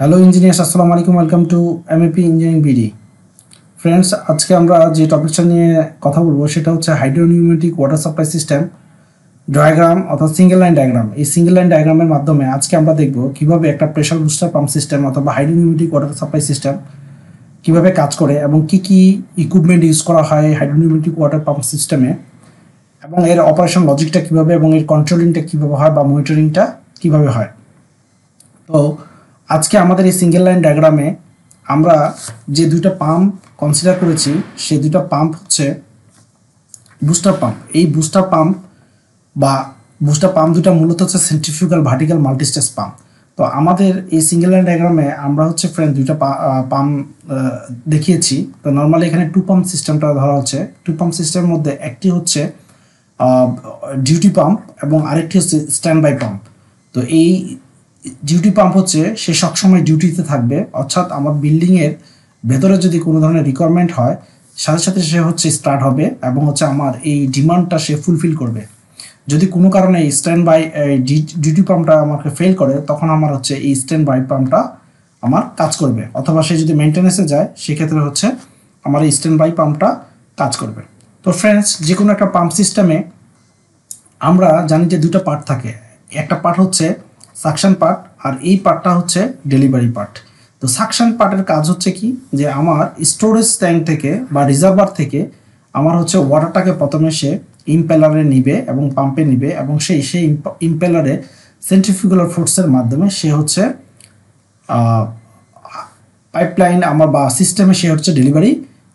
Hello engineers, আসসালামু আলাইকুম। Welcome to MAP engineering BD. Friends, আজকে আমরা যে টপিকটা নিয়ে কথা বলবো সেটা হচ্ছে হাইড্রোনিউমেটিক ওয়াটার সাপ্লাই সিস্টেম ডায়াগ্রাম অর্থাৎ সিঙ্গেল লাইন ডায়াগ্রাম। এই সিঙ্গেল লাইন ডায়াগ্রামের মাধ্যমে আজকে আমরা দেখব কিভাবে একটা প্রেশার বুস্টার পাম্প সিস্টেম অথবা হাইড্রোনিউমেটিক ওয়াটার সাপ্লাই সিস্টেম কিভাবে কাজ করে এবং কি কি ইকুইপমেন্ট ইউজ করা হয় হাইড্রোনিউমেটিক ওয়াটার পাম্প সিস্টেমে, এবং এর অপারেশন লজিকটা কিভাবে এবং এর কন্ট্রোলিংটা কিভাবে হয় বা মনিটরিংটা কিভাবে হয়। তো আজকে আমাদের এই সিঙ্গেল লাইন ডায়াগ্রামে আমরা যে দুইটা পাম্প কনসিডার করেছি সেই দুইটা পাম্প হচ্ছে বুস্টার পাম্প। এই বুস্টার পাম্প দুটা মূলত হচ্ছে সেন্ট্রিফিউগাল ভার্টিক্যাল মাল্টিস্টেজ পাম্প। তো আমাদের এই সিঙ্গেল লাইন ডায়াগ্রামে আমরা হচ্ছে ফ্রেন্ড দুইটা পাম্প দেখিয়েছি। তো নর্মালি এখানে টু পাম্প সিস্টেমটা ধরা হচ্ছে। টু পাম্প সিস্টেমের মধ্যে একটি হচ্ছে ডিউটি পাম্প এবং আরেকটি হচ্ছে স্ট্যান্ড বাই পাম্প। তো এই ডিউটি পাম্প হচ্ছে সে সবসময় ডিউটিতে থাকবে, অর্থাৎ আমার বিল্ডিংয়ের ভেতরে যদি কোনো ধরনের রিকোয়ারমেন্ট হয় সাথে সাথে সে হচ্ছে স্টার্ট হবে এবং হচ্ছে আমার এই ডিমান্ডটা সে ফুলফিল করবে। যদি কোনো কারণে স্ট্যান্ড বাই ডিউটি পাম্পটা আমাকে ফেল করে তখন আমার হচ্ছে এই স্ট্যান্ড বাই পাম্পটা আমার কাজ করবে, অথবা সে যদি মেনটেন্যান্সে যায় সেক্ষেত্রে হচ্ছে আমার এই স্ট্যান্ড বাই পাম্পটা কাজ করবে। তো ফ্রেন্ডস, যে কোনো একটা পাম্প সিস্টেমে আমরা জানি যে দুটো পার্ট থাকে। একটা পার্ট হচ্ছে সাকশন পার্ট আর এই পার্টটা হচ্ছে ডেলিভারি পার্ট। তো সাকশন পার্টের কাজ হচ্ছে কি, যে আমার স্টোরেজ ট্যাঙ্ক থেকে বা রিজার্ভার থেকে আমার হচ্ছে ওয়াটারটাকে প্রথমে সে ইম্পেলারে নিবে এবং পাম্পে নিবে এবং সেই ইম্পেলারে সেন্ট্রিফিউগাল ফোর্সের মাধ্যমে সে হচ্ছে পাইপলাইন আমার বা সিস্টেমে সে হচ্ছে ডেলিভারি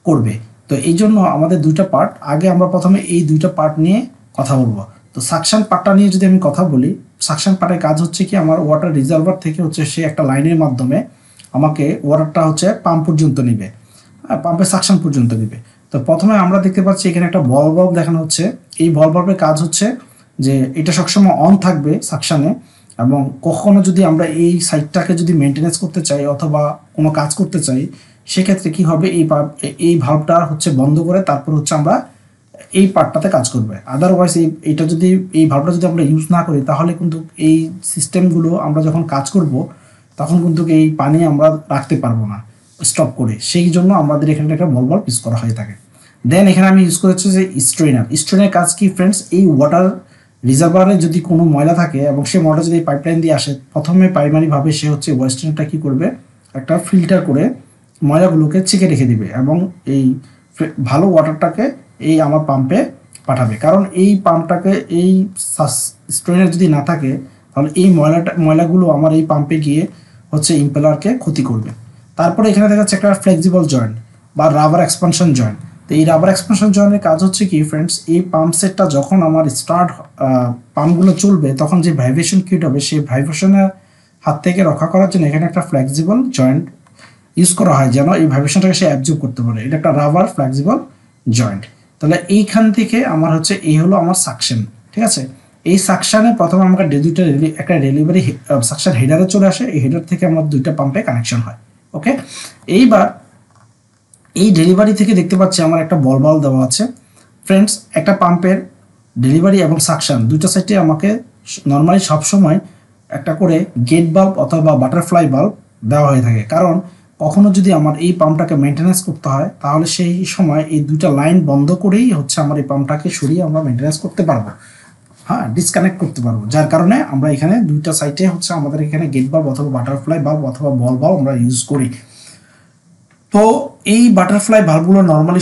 করবে। তো এই জন্য আমাদের দুইটা পার্ট, আগে আমরা প্রথমে এই দুইটা পার্ট নিয়ে কথা বলবো। তো সাকশন পার্টটা নিয়ে যদি আমি কথা বলি, সাকশন পার্টের কাজ হচ্ছে কি, আমার ওয়াটার রিজার্ভার থেকে হচ্ছে সে একটা লাইনের মাধ্যমে আমাকে ওয়াটারটা হচ্ছে পাম্প পর্যন্ত নিবে, পাম্পের সাকশন পর্যন্ত নিবে। তো প্রথমে আমরা দেখতে পাচ্ছি এখানে একটা বল বাল্ব দেখানো হচ্ছে। এই বল বাল্বের কাজ হচ্ছে যে এটা সবসময় অন থাকবে সাকশনে, এবং কখনো যদি আমরা এই সাইটটাকে যদি মেনটেনেন্স করতে চাই অথবা কোনো কাজ করতে চাই সেক্ষেত্রে কি হবে, এই ভাল্বটা হচ্ছে বন্ধ করে তারপর হচ্ছে আমরা এই পার্টটাতে কাজ করবে। আদারওয়াইজ এই ভাল্বটা যদি আমরা ইউজ না করি তাহলে কিন্তু এই সিস্টেমগুলো আমরা যখন কাজ করব তখন কিন্তু এই পানি আমরা রাখতে পারবো না স্টপ করে। সেই জন্য আমাদের এখানে একটা বল বাল্ব ইউজ করা হয়ে থাকে। দেন এখানে আমি ইউজ করেছি যে স্ট্রেনার কাজ কি ফ্রেন্ডস, এই ওয়াটার রিজার্ভারে যদি কোনো ময়লা থাকে এবং সে ময়লা যদি পাইপলাইন দিয়ে আসে, প্রথমে প্রাইমারিভাবে সে হচ্ছে ওয়েস্টার্নটা কী করবে, একটা ফিল্টার করে ময়লাগুলোকে ছেঁকে রেখে দিবে এবং এই ভালো ওয়াটারটাকে এই আমার পাম্পে পাঠাবে। কারণ এই পাম্পটাকে এই স্ট্রেনার যদি না থাকে তাহলে এই ময়লাগুলো আমার এই পাম্পে গিয়ে হচ্ছে ইম্পেলারকে ক্ষতি করবে। তারপরে এখানে দেখা যাচ্ছে একটা ফ্লেক্সিবল জয়েন্ট বা রাবার এক্সপানশন জয়েন্ট। তো এই রাবার এক্সপানশন জয়েন্টের কাজ হচ্ছে কি ফ্রেন্ডস, এই পাম্প সেটটা যখন আমার পাম্পগুলো চলবে তখন যে ভাইব্রেশন ক্রিয়েট হবে সেই ভাইব্রেশনের হাত থেকে রক্ষা করার জন্য এখানে একটা ফ্লেক্সিবল জয়েন্ট ইউজ করা হয় যেন এই ভাইব্রেশনটাকে সে অ্যাবজর্ব করতে পারে। এটা একটা রাবার ফ্লেক্সিবল জয়েন্ট। তাহলে এইখান থেকে আমার হচ্ছে এই হলো আমার সাকশন, ঠিক আছে। এই সাকশনে প্রথমে আমাকে একটা ডেলিভারি সাকশন হেডারে চলে আসে, এই হেডার থেকে আমার দুইটা পাম্পে কানেকশন হয়। ওকে, এইবার এই ডেলিভারি থেকে দেখতে পাচ্ছি আমার একটা বল বাল্ব দেওয়া আছে। ফ্রেন্ডস, একটা পাম্পের ডেলিভারি এবং সাকশন দুইটা সাইডে আমাকে নর্মালি সবসময় একটা করে গেট বাল্ব অথবা বাটারফ্লাই বাল্ব দেওয়া হয়ে থাকে। কারণ কখনো যদি আমার এই পাম্পটাকে মেনটেন্যান্স করতে হয় তাহলে সেই সময় এই দুইটা লাইন বন্ধ করেই হচ্ছে আমার এই পাম্পটাকে সরিয়ে আমরা মেনটেন্যান্স করতে পারবো, হ্যাঁ, ডিসকানেক্ট করতে পারবো। যার কারণে আমরা এখানে দুইটা সাইডে হচ্ছে আমাদের এখানে গেট বাল্ব অথবা বাটারফ্লাই বাল্ব অথবা বল বাল্ব আমরা ইউজ করি। তো এই বাটারফ্লাই ভাল্বগুলো নর্মালি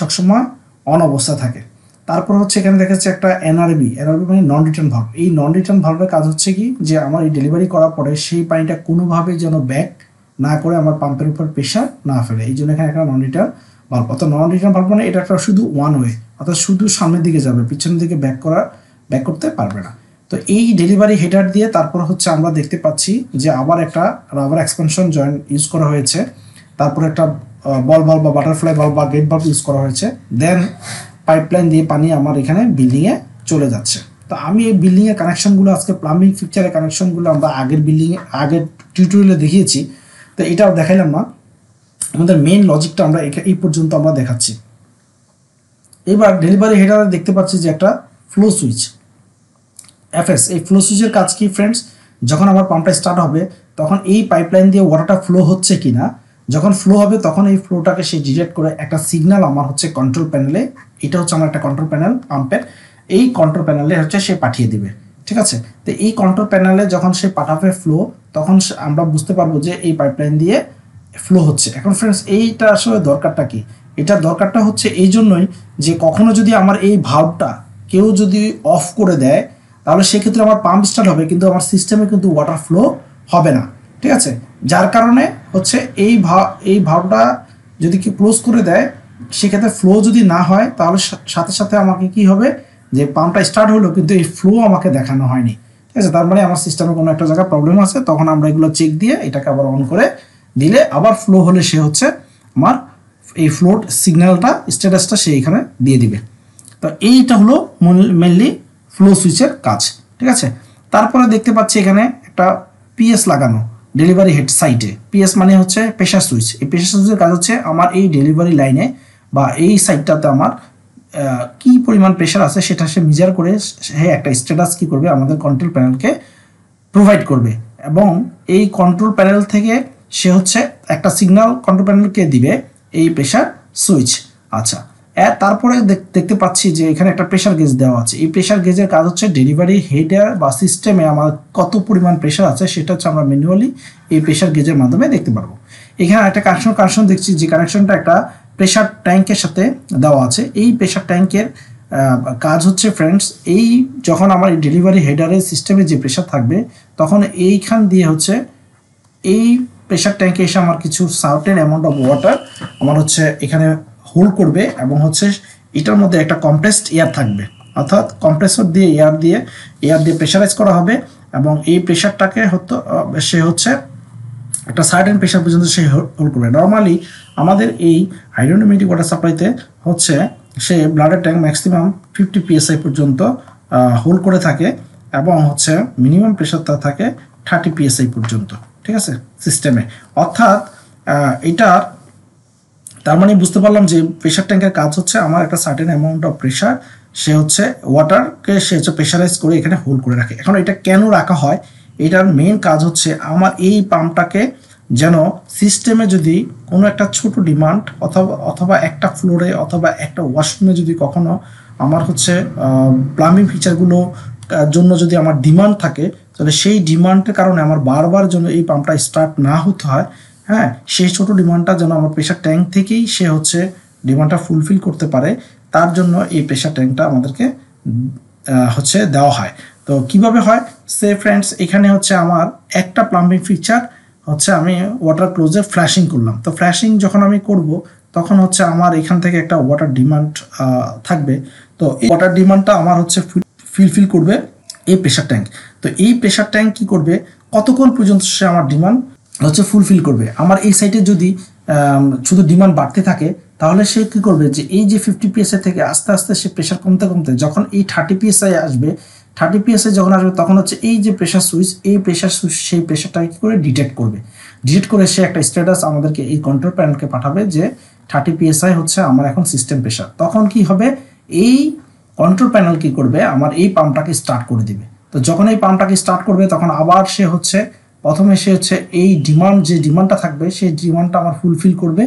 সবসময় অন অবস্থা থাকে। তারপর হচ্ছে এখানে দেখা যাচ্ছে একটা এনআরবি মানে নন রিটার্ন ভাল্ব। এই নন রিটার্ন ভাল্বের কাজ হচ্ছে কি, যে আমার এই ডেলিভারি করার পরে সেই পানিটা কোনোভাবে যেন ব্যাক না করে আমার পাম্পের উপর প্রেশার না ফেলে, এই জন্য এখানে একটা নন রিটার্ন ভাল্ব। অর্থাৎ নন রিটার্ন ভাল্ব মানে এটা একটা শুধু ওয়ান ওয়ে, অর্থাৎ শুধু সামনের দিকে যাবে, পিছনের দিকে ব্যাক করতে পারবে না। তো এই ডেলিভারি হেডার দিয়ে তারপর হচ্ছে আমরা দেখতে পাচ্ছি যে আবার একটা রাবার এক্সপানশন জয়েন্ট ইউজ করা হয়েছে, তারপর একটা বল বাল্ব বা বাটারফ্লাই বাল্ব বা গেট বাল্ব ইউজ করা হয়েছে। দেন পাইপলাইন দিয়ে পানি আমার এখানে বিল্ডিংয়ে চলে যাচ্ছে। তো আমি এই বিল্ডিংয়ের কানেকশনগুলো আজকে প্লাম্বিং ফিক্সারের কানেকশনগুলো আমরা আগের টিউটোরিয়ালে দেখিয়েছি, তো এটাও দেখাইলাম না। আমাদের মেইন লজিকটা আমরা এই পর্যন্ত আমরা দেখাচ্ছি। এবার ডেলিভারি হেডারে দেখতে পাচ্ছি যে একটা ফ্লো সুইচ এফএস। এই ফ্লো সুইচের কাজ কি ফ্রেন্ডস, যখন আমার পাম্পটা স্টার্ট হবে তখন এই পাইপলাইন দিয়ে ওয়াটারটা ফ্লো হচ্ছে কিনা, যখন ফ্লো হবে তখন এই ফ্লোটাকে সে ডিটেক্ট করে একটা সিগন্যাল আমার হচ্ছে কন্ট্রোল প্যানেলে, এটা হচ্ছে আমার একটা কন্ট্রোল প্যানেল পাম্পের, এই কন্ট্রোল প্যানেলে হচ্ছে সে পাঠিয়ে দিবে। ঠিক আছে, তো এই কন্ট্রোল প্যানেলে যখন সে পাঠাবে ফ্লো, তখন আমরা বুঝতে পারবো যে এই পাইপলাইন দিয়ে ফ্লো হচ্ছে। এখন ফ্রেন্ডস এইটা আসলে দরকারটা কি, এটা দরকারটা হচ্ছে এই জন্যই যে কখনো যদি আমার এই ভাল্বটা কেউ যদি অফ করে দেয় তাহলে সেক্ষেত্রে আমার পাম্প স্টার্ট হবে কিন্তু আমার সিস্টেমে কিন্তু ওয়াটার ফ্লো হবে না। ঠিক আছে, যার কারণে হচ্ছে এই ভাল্বটা যদি কি ক্লোজ করে দেয় সেক্ষেত্রে ফ্লো যদি না হয় তাহলে সাথে সাথে আমাকে কি হবে যে পাম্পটা স্টার্ট হলো কিন্তু এই ফ্লো আমাকে দেখানো হয়নি। ঠিক আছে, তার মানে আমার সিস্টেমে কোনো একটা জায়গায় প্রবলেম আছে, তখন আমরা এগুলো চেক দিয়ে এটাকে আবার অন করে দিলে আবার ফ্লো হলে সে হচ্ছে আমার এই ফ্লোট সিগন্যালটা স্ট্যাটাসটা সে এখানে দিয়ে দিবে। তো এইটা হলো মেনলি ফ্লো সুইচের কাজ। ঠিক আছে, তারপরে দেখতে পাচ্ছি এখানে একটা পিএস লাগানো ডেলিভারি হেড সাইটে। পিএস মানে হচ্ছে প্রেশার সুইচ। এই প্রেশার সুইচের কাজ হচ্ছে আমার এই ডেলিভারি লাইনে বা এই সাইটটাতে আমার কি পরিমাণ প্রেশার আছে সেটা সে মেজার করে সে একটা স্ট্যাটাস কি করবে আমাদের কন্ট্রোল প্যানেলকে প্রোভাইড করবে, এবং এই কন্ট্রোল প্যানেল থেকে সে হচ্ছে একটা সিগন্যাল কন্ট্রোল প্যানেলকে দিবে এই প্রেশার সুইচ। আচ্ছা, তারপরে দেখতে পাচ্ছি যে এখানে একটা প্রেশার গেজ দেওয়া আছে। এই প্রেশার গেজের কাজ হচ্ছে ডেলিভারি হেডার বা সিস্টেমে আমার কত পরিমাণ প্রেশার আছে সেটা হচ্ছে আমরা ম্যানুয়ালি এই প্রেশার গেজের মাধ্যমে দেখতে পারবো। এখানে একটা কানেকশন দেখছি যে কানেকশনটা একটা প্রেশার ট্যাঙ্কের সাথে দেওয়া আছে। এই প্রেশার ট্যাঙ্কের কাজ হচ্ছে ফ্রেন্ডস, এই যখন আমার এই ডেলিভারি হেডারের সিস্টেমে যে প্রেশার থাকবে তখন এইখান দিয়ে হচ্ছে এই প্রেশার ট্যাঙ্কে এসে আমার কিছু সার্টেন অ্যামাউন্ট অফ ওয়াটার আমার হচ্ছে এখানে হোল্ড করবে, এবং হচ্ছে এটার মধ্যে একটা কম্প্রেসড এয়ার থাকবে, অর্থাৎ কম্প্রেসর দিয়ে এয়ার দিয়ে প্রেশারাইজ করা হবে, এবং এই প্রেশারটাকে সে হচ্ছে একটা সার্টেন প্রেশার পর্যন্ত সে হোল্ড করবে। নর্মালি আমাদের এই হাইড্রোনোমেটিক ওয়াটার সাপ্লাইতে হচ্ছে সে ব্লাডের ট্যাঙ্ক ম্যাক্সিমাম 50 PSI পর্যন্ত হোল্ড করে থাকে, এবং হচ্ছে মিনিমাম প্রেশারটা থাকে 30 PSI পর্যন্ত। ঠিক আছে, সিস্টেমে, অর্থাৎ এটা তার মানে বুঝতে পারলাম যে প্রেশার ট্যাঙ্কের কাজ হচ্ছে আমার একটা সার্টেন অ্যামাউন্ট অফ প্রেশার সে হচ্ছে ওয়াটারকে সে হচ্ছে প্রেশারাইজ করে এখানে হোল্ড করে রাখে। এখন এটা কেন রাখা হয়, এটার মেইন কাজ হচ্ছে আমার এই পাম্পটাকে যেন সিস্টেমে যদি কোনো একটা ছোট ডিমান্ড অথবা একটা ফ্লোরে অথবা একটা ওয়াশরুমে যদি কখনো আমার হচ্ছে প্লাম্বিং ফিচারগুলো জন্য যদি আমার ডিমান্ড থাকে তাহলে সেই ডিমান্ডের কারণে আমার বারবার যেন এই পাম্পটা স্টার্ট না হতে হয়। হ্যাঁ, সেই ছোট ডিমান্ডটা যেন আমার প্রেশার ট্যাঙ্ক থেকেই সে হচ্ছে ডিমান্ডটা ফুলফিল করতে পারে, তার জন্য এই প্রেশার ট্যাঙ্কটা আমাদেরকে হচ্ছে দেওয়া হয়। তো কিভাবে হয়, সে ফ্রেন্ডস এখানে হচ্ছে আমার একটা প্লাম্বিং ফিচার হচ্ছে আমি ওয়াটার ক্লোজে ফ্ল্যাশিং করলাম। তো ফ্ল্যাশিং যখন আমি করব তখন হচ্ছে আমার এখান থেকে একটা ওয়াটার ডিমান্ড থাকবে। তো এই ওয়াটার ডিমান্ডটা আমার হচ্ছে ফুলফিল করবে এই প্রেশার ট্যাঙ্ক। তো এই প্রেশার ট্যাঙ্ক কি করবে, কতক্ষণ পর্যন্ত সে আমার ডিমান্ড হচ্ছে ফুলফিল করবে। আমার এই সাইটে যদি শুধু ডিমান্ড বাড়তে থাকে তাহলে সে কী করবে যে এই যে 50 PSI থেকে আস্তে আস্তে সে প্রেশার কমতে কমতে যখন এই 30 PSI আসবে, 30 PSI যখন আসবে তখন হচ্ছে এই যে প্রেশার সুইচ সেই প্রেশারটাকে কী করে ডিটেক্ট করে সে একটা স্ট্যাটাস আমাদেরকে এই কন্ট্রোল প্যানেলকে পাঠাবে যে 30 PSI হচ্ছে আমার এখন সিস্টেম প্রেশার। তখন কি হবে, এই কন্ট্রোল প্যানেল কি করবে আমার এই পাম্পটাকে স্টার্ট করে দিবে। তো যখন এই পাম্পটাকে স্টার্ট করবে তখন আবার সে হচ্ছে প্রথমে সে হচ্ছে এই যে ডিমান্ডটা থাকবে সেই ডিমান্ডটা আমার ফুলফিল করবে,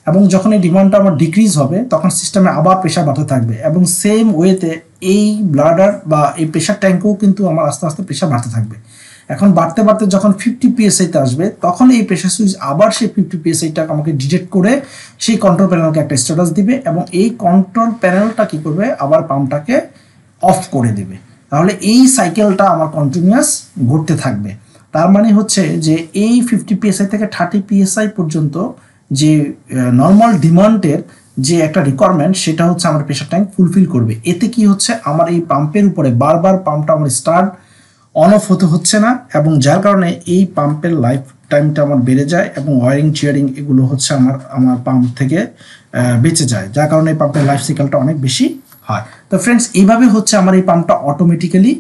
এবং যখন এই ডিমান্ডটা আমার ডিক্রিজ হবে তখন সিস্টেমে আবার প্রেশার বাড়তে থাকবে, এবং সেম ওয়েতে এই ব্লাডার বা এই প্রেশার ট্যাঙ্কেও কিন্তু আমার আস্তে আস্তে প্রেশার বাড়তে থাকবে। এখন বাড়তে বাড়তে যখন 50 PSI-তে আসবে তখন এই প্রেশার সুইচ আবার সেই 50 PSI-টাকে আমাকে ডিটেক্ট করে সেই কন্ট্রোল প্যানেলকে একটা স্ট্যাটাস দিবে, এবং এই কন্ট্রোল প্যানেলটা কি করবে আবার পাম্পটাকে অফ করে দেবে। তাহলে এই সাইকেলটা আমার কন্টিনিউয়াস ঘুরতে থাকবে। তার মানে হচ্ছে যে এই 50 PSI থেকে 30 PSI পর্যন্ত যে নর্মাল ডিমান্ডের যে একটা রিকোয়ারমেন্ট সেটা হচ্ছে আমার প্রেশার ট্যাঙ্ক ফুলফিল করবে। এতে কি হচ্ছে আমার এই পাম্পের উপরে বারবার পাম্পটা আমার স্টার্ট অন অফ হতে হচ্ছে না, এবং যার কারণে এই পাম্পের লাইফ টাইমটা আমার বেড়ে যায়, এবং ওয়ারিং চিয়ারিং এগুলো হচ্ছে আমার পাম্প থেকে বেঁচে যায়, যার কারণে এই পাম্পের লাইফ সাইকেলটা অনেক বেশি হয়। তো ফ্রেন্ডস এইভাবে হচ্ছে আমার এই পাম্পটা অটোমেটিক্যালি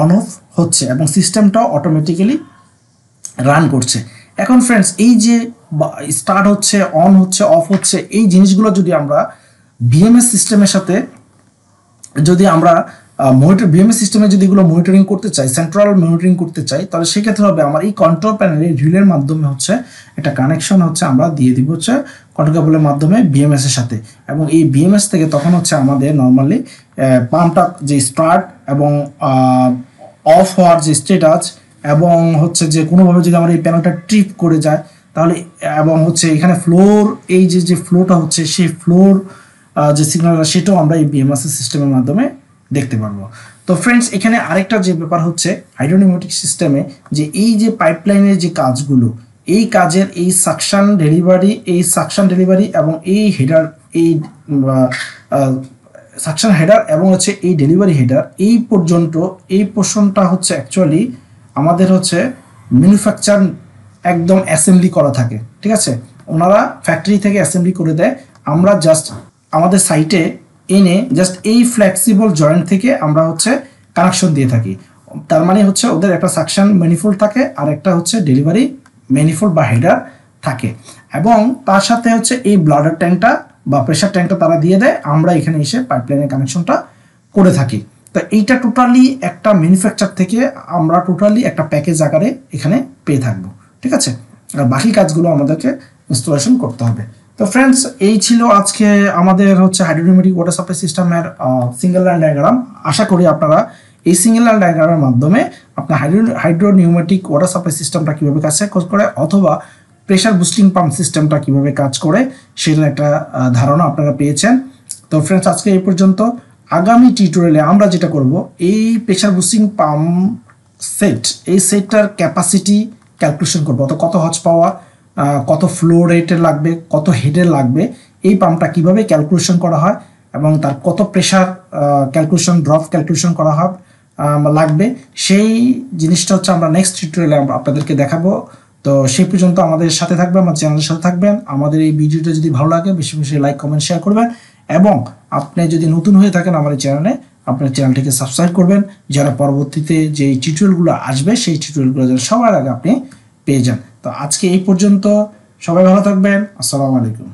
অন অফ হচ্ছে এবং সিস্টেমটাও অটোমেটিক্যালি রান করছে। এখন ফ্রেন্ডস এই যে স্টার্ট হচ্ছে, অন হচ্ছে, অফ হচ্ছে, এই জিনিসগুলো যদি আমরা বিএমএস সিস্টেমের সাথে যদি আমরা বিএমএস সিস্টেমে যদি এগুলো মনিটরিং করতে চাই, সেন্ট্রাল মনিটরিং করতে চাই, তাহলে সেক্ষেত্রে হবে আমার এই কন্ট্রোল প্যানেলে রিলের মাধ্যমে হচ্ছে একটা কানেকশন হচ্ছে আমরা দিয়ে দিব হচ্ছে কন্ট্রোল কেবলের মাধ্যমে বিএমএস এর সাথে, এবং এই বিএমএস থেকে তখন হচ্ছে আমাদের নর্মালি পাম্পটা যে স্টার্ট এবং অফ হওয়ার যে স্ট্যাটাস, এবং হচ্ছে যে কোনোভাবে যদি আমার এই প্যানেলটা ট্রিপ করে যায় তাহলে, এবং হচ্ছে এখানে ফ্লোর এই যে ফ্লোটা হচ্ছে সেই ফ্লোর যে সিগন্যালটা সেটাও আমরা এই বিএমএস সিস্টেমের মাধ্যমে দেখতে পারবো। তো ফ্রেন্ডস, এখানে আরেকটা যে ব্যাপার হচ্ছে হাইড্রোনিউমেটিক সিস্টেমে, যে এই যে পাইপলাইনের যে কাজগুলো, এই কাজের এই সাকশন ডেলিভারি এবং এই হেডার, এই সাকশন হেডার এবং হচ্ছে এই ডেলিভারি হেডার, এই পর্যন্ত এই পোর্শনটা হচ্ছে অ্যাকচুয়ালি আমাদের হচ্ছে ম্যানুফ্যাকচার একদম অ্যাসেম্বলি করা থাকে, ঠিক আছে, ওনারা ফ্যাক্টরি থেকে অ্যাসেম্বলি করে দেয়, আমরা জাস্ট আমাদের সাইটে এনে জাস্ট এই ফ্লেক্সিবল জয়েন্ট থেকে আমরা হচ্ছে কানেকশন দিয়ে থাকি। তার মানে হচ্ছে ওদের একটা সাকশন ম্যানিফোল্ড থাকে আর একটা হচ্ছে ডেলিভারি ম্যানিফোল্ড বা হেডার থাকে, এবং তার সাথে হচ্ছে এই ব্লাডার ট্যাঙ্কটা বা প্রেশার ট্যাঙ্কটা তারা দিয়ে দেয়, আমরা এখানে এসে পাইপলাইনের কানেকশনটা করে থাকি। তো এইটা টোটালি একটা ম্যানুফ্যাকচার থেকে আমরা টোটালি একটা প্যাকেজ আকারে এখানে পেয়ে থাকবো, ঠিক আছে, আর বাকি কাজগুলো আমাদেরকে ইনস্টলেশন করতে হবে। তো ফ্রেন্ডস, এই ছিল আজকে আমাদের হচ্ছে হাইড্রোনিউমেটিক ওয়াটার সাপ্লাই সিস্টেমের সিঙ্গেল লাইন ডায়াগ্রাম। আশা করি আপনারা এই সিঙ্গেল লাইন ডায়াগ্রামের মাধ্যমে আপনার হাইড্রোনিউমেটিক ওয়াটার সাপ্লাই সিস্টেমটা কীভাবে কাজ করে অথবা প্রেশার বুস্টিং পাম্প সিস্টেমটা কীভাবে কাজ করে সেটার একটা ধারণা আপনারা পেয়েছেন। তো ফ্রেন্ডস, আজকে এই পর্যন্ত। আগামী টিউটোরিয়ালে আমরা যেটা করব, এই প্রেশার বুস্টিং পাম্প এই সেটটার ক্যাপাসিটি ক্যালকুলেশন করবো, তো কত হর্স পাওয়ার, কত ফ্লো রেটের লাগবে, কত হেডের লাগবে, এই পাম্পটা কিভাবে ক্যালকুলেশন করা হয় এবং তার কত প্রেশার ক্যালকুলেশন, ড্রপ ক্যালকুলেশন করা হয় লাগবে, সেই জিনিসটা হচ্ছে আমরা নেক্সট টিউটোরিয়ালে আপনাদেরকে দেখাবো। তো সেই পর্যন্ত আমাদের সাথে থাকবেন, আমার চ্যানেলের সাথে থাকবেন। আমাদের এই ভিডিওটা যদি ভালো লাগে বেশি বেশি লাইক, কমেন্ট, শেয়ার করবেন, এবং আপনি যদি নতুন হয়ে থাকেন আমার চ্যানেলে, আপনার চ্যানেলটিকে সাবস্ক্রাইব করবেন, যেন পরবর্তীতে যে টিউটোরিয়ালগুলো আসবে সেই টিউটোরিয়ালগুলো যেন সবার আগে আপনি পেয়ে যান। তো আজকে এই পর্যন্ত, সবাই ভালো থাকবেন। আসসালামু আলাইকুম।